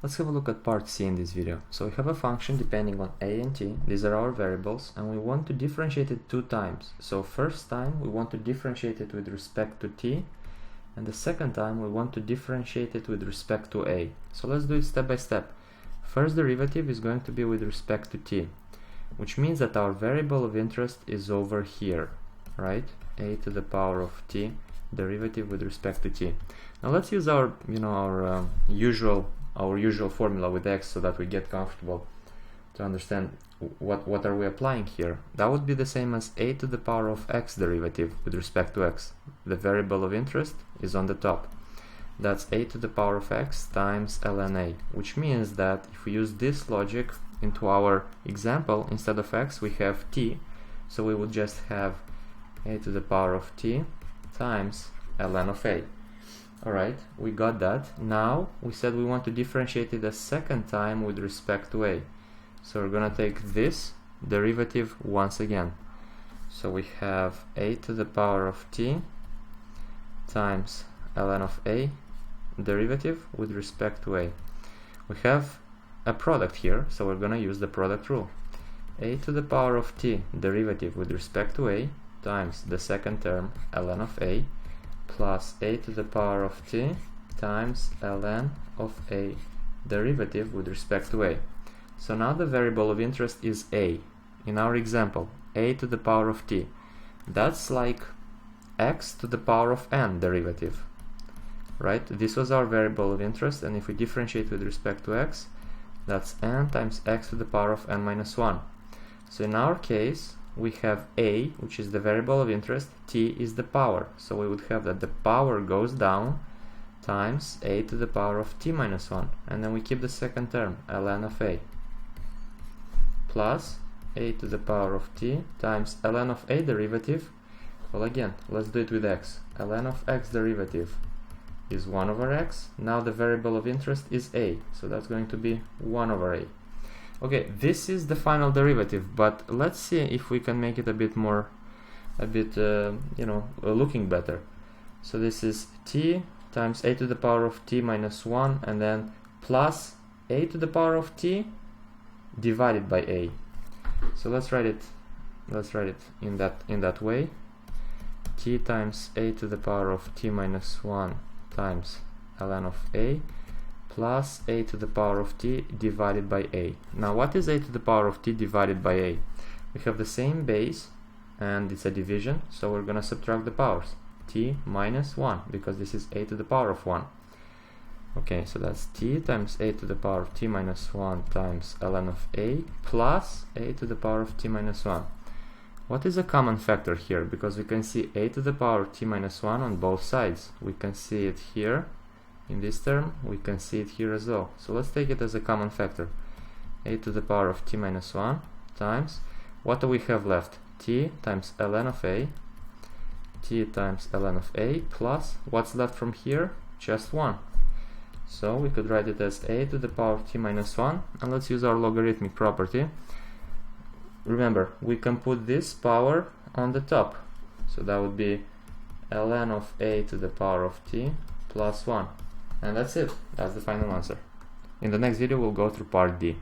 Let's have a look at part C in this video. So we have a function depending on a and t. These are our variables, and we want to differentiate it 2 times. So first time we want to differentiate it with respect to t, and the second time we want to differentiate it with respect to a. So let's do it step by step. First derivative is going to be with respect to t, which means that our variable of interest is over here, right? A to the power of t derivative with respect to t. Now let's use our usual formula with x so that we get comfortable to understand what are we applying here. That would be the same as a to the power of x derivative with respect to x. The variable of interest is on the top. That's a to the power of x times ln a, which means that if we use this logic into our example, instead of x we have t, so we would just have a to the power of t times ln of a. Alright, we got that. Now we said we want to differentiate it a second time with respect to a. So we're gonna take this derivative once again. So we have a to the power of t times ln of a derivative with respect to a. We have a product here, so we're gonna use the product rule. A to the power of t derivative with respect to a times the second term ln of a plus a to the power of t times ln of a derivative with respect to a. So now the variable of interest is a. In our example, a to the power of t. That's like x to the power of n derivative, right? This was our variable of interest, and if we differentiate with respect to x, that's n times x to the power of n minus 1. So in our case, we have a, which is the variable of interest, t is the power. So we would have that the power goes down times a to the power of t minus 1. And then we keep the second term, ln of a, plus a to the power of t times ln of a derivative. Well, again, let's do it with x. ln of x derivative is 1 over x. Now the variable of interest is a, so that's going to be 1 over a. Okay, this is the final derivative, but let's see if we can make it a bit looking better. So this is t times a to the power of t minus 1, and then plus a to the power of t divided by a. So let's write it in that way. T times a to the power of t minus 1 times ln of a plus a to the power of t divided by a. Now what is a to the power of t divided by a? We have the same base and it's a division, so we're gonna subtract the powers. T minus 1, because this is a to the power of 1. Okay, so that's t times a to the power of t minus 1 times ln of a plus a to the power of t minus 1. What is a common factor here? Because we can see a to the power of t minus 1 on both sides. We can see it here in this term, we can see it here as well. So let's take it as a common factor. A to the power of t minus 1 times, what do we have left? T times ln of a, t times ln of a, plus, what's left from here? Just 1. So we could write it as a to the power of t minus 1, and let's use our logarithmic property. Remember, we can put this power on the top, so that would be ln of a to the power of t plus 1. And that's it. That's the final answer. In the next video, we'll go through part D.